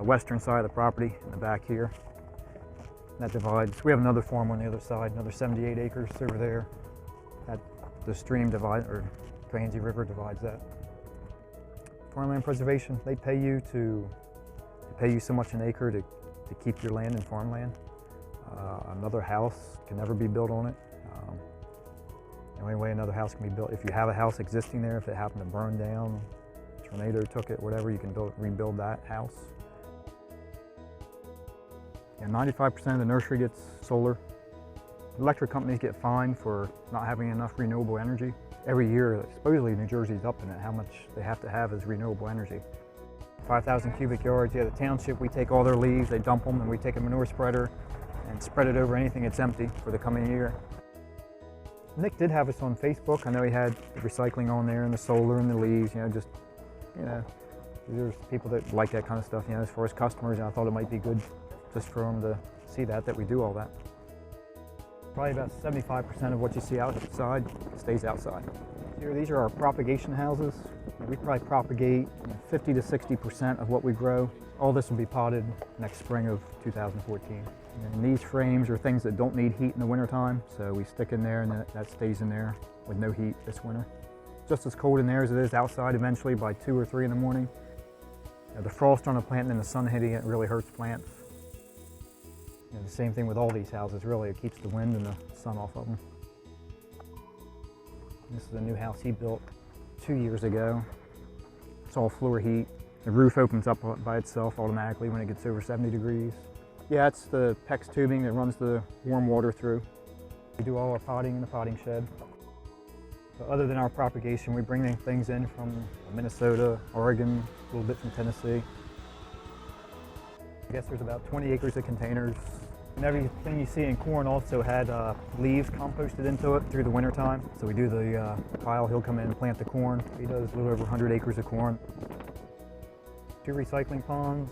western side of the property in the back here. That divides. We have another farm on the other side, another 78 acres over there. That the stream divides, or Chlorine River divides that. Farmland preservation, they pay you so much an acre to keep your land in farmland. Another house can never be built on it. The only way another house can be built, if you have a house existing there, if it happened to burn down, tornado took it, whatever, you can rebuild that house. 95% of the nursery gets solar. Electric companies get fined for not having enough renewable energy. Every year, supposedly New Jersey's up in it, how much they have to have as renewable energy. 5,000 cubic yards, the township, we take all their leaves, they dump them, and we take a manure spreader and spread it over anything that's empty for the coming year. Nick did have us on Facebook. I know he had the recycling on there and the solar and the leaves, there's people that like that kind of stuff, as far as customers, and I thought it might be good just for them to see that we do all that. Probably about 75% of what you see outside stays outside. These are our propagation houses. We probably propagate 50 to 60% of what we grow. All this will be potted next spring of 2014. And these frames are things that don't need heat in the wintertime, so we stick in there and that stays in there with no heat this winter. Just as cold in there as it is outside eventually by 2 or 3 in the morning. The frost on a plant and then the sun hitting it really hurts plants. The same thing with all these houses, really. It keeps the wind and the sun off of them. This is a new house he built 2 years ago. It's all floor heat. The roof opens up by itself automatically when it gets over 70 degrees. Yeah, it's the PEX tubing that runs the warm water through. We do all our potting in the potting shed. But other than our propagation, we bring things in from Minnesota, Oregon, a little bit from Tennessee. I guess there's about 20 acres of containers. And everything you see in corn also had leaves composted into it through the winter time. So we do the pile, he'll come in and plant the corn. He does a little over 100 acres of corn. 2 recycling ponds.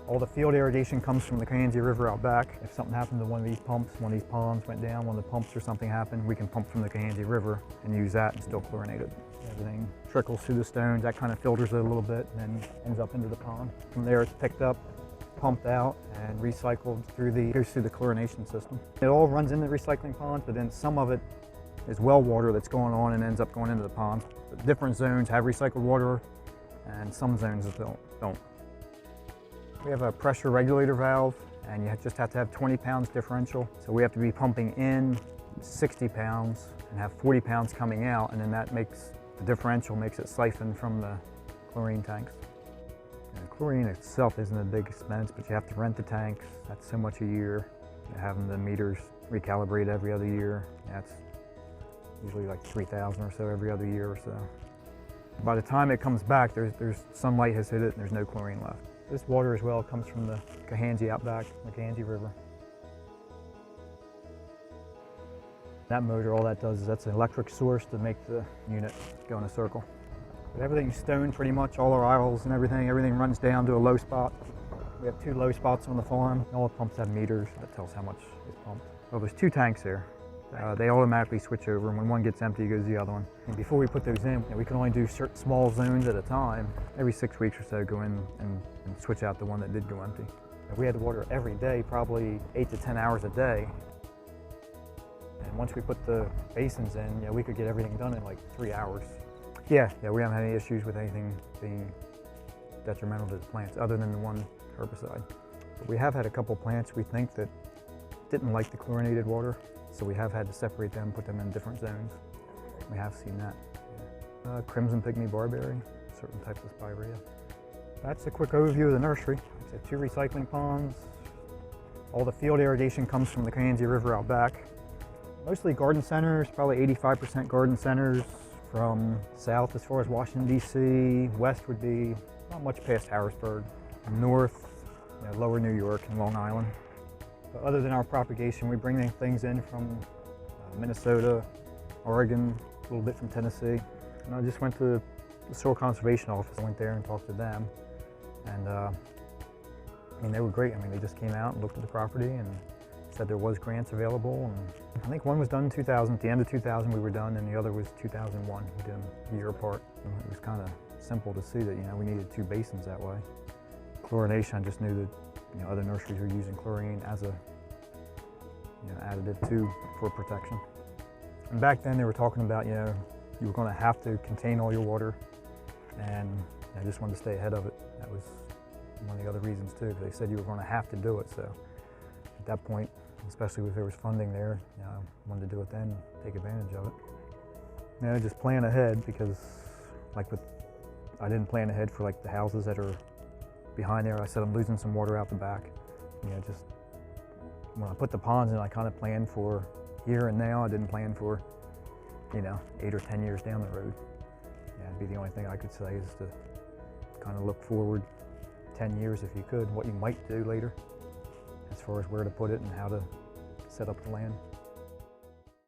All the field irrigation comes from the Chlorine River out back. If something happened to one of these pumps, one of these ponds went down, one of the pumps or something happened, we can pump from the Chlorine River and use that and still chlorinate it. Everything trickles through the stones, that kind of filters it a little bit and then ends up into the pond. From there it's picked up, pumped out and recycled goes through the chlorination system. It all runs into the recycling ponds, but then some of it is well water that's going on and ends up going into the pond. But different zones have recycled water and some zones don't. We have a pressure regulator valve and you just have to have 20 pounds differential. So we have to be pumping in 60 pounds and have 40 pounds coming out, and then that makes the differential makes it siphon from the chlorine tanks. Chlorine itself isn't a big expense, but you have to rent the tanks. That's so much a year. Having the meters recalibrated every other year, that's usually like 3,000 or so every other year or so. By the time it comes back, there's sunlight has hit it and there's no chlorine left. This water as well comes from the Cohansey outback, the Cohansey River. That motor, all that does is that's an electric source to make the unit go in a circle. But everything's stone pretty much, all our aisles and everything runs down to a low spot. We have 2 low spots on the farm. All the pumps have meters that tells how much is pumped. Well, there's 2 tanks there. They automatically switch over, and when one gets empty, it goes to the other one. And before we put those in, we can only do certain small zones at a time. Every 6 weeks or so, go in and switch out the one that did go empty. We had to water every day, probably 8 to 10 hours a day. And once we put the basins in, we could get everything done in like 3 hours. Yeah, we haven't had any issues with anything being detrimental to the plants, other than the one herbicide. But we have had a couple plants we think that didn't like the chlorinated water. So we have had to separate them, put them in different zones. We have seen that. Crimson pygmy barberry, certain types of spirea. That's a quick overview of the nursery. It's 2 recycling ponds. All the field irrigation comes from the Chlorine River out back. Mostly garden centers, probably 85% garden centers. From south as far as Washington, D.C., west would be not much past Harrisburg. North, lower New York and Long Island. But other than our propagation, we bring things in from Minnesota, Oregon, a little bit from Tennessee. And I just went to the Soil Conservation Office. I went there and talked to them. And they were great. They just came out and looked at the property and said there was grants available. And I think one was done in 2000. At the end of 2000 we were done, and the other was 2001. We did them a year apart. And it was kind of simple to see that we needed 2 basins that way. chlorination, I just knew that other nurseries were using chlorine as a additive too for protection. And back then they were talking about you were going to have to contain all your water, and I just wanted to stay ahead of it. That was one of the other reasons too, because they said you were going to have to do it. So at that point, especially if there was funding there, I wanted to do it then, take advantage of it. Just plan ahead, because I didn't plan ahead for the houses that are behind there. I said I'm losing some water out the back. Just when I put the ponds in, I kind of planned for here and now. I didn't plan for 8 or 10 years down the road. That'd be the only thing I could say, is to kind of look forward 10 years if you could, what you might do later as far as where to put it and how to set up the land.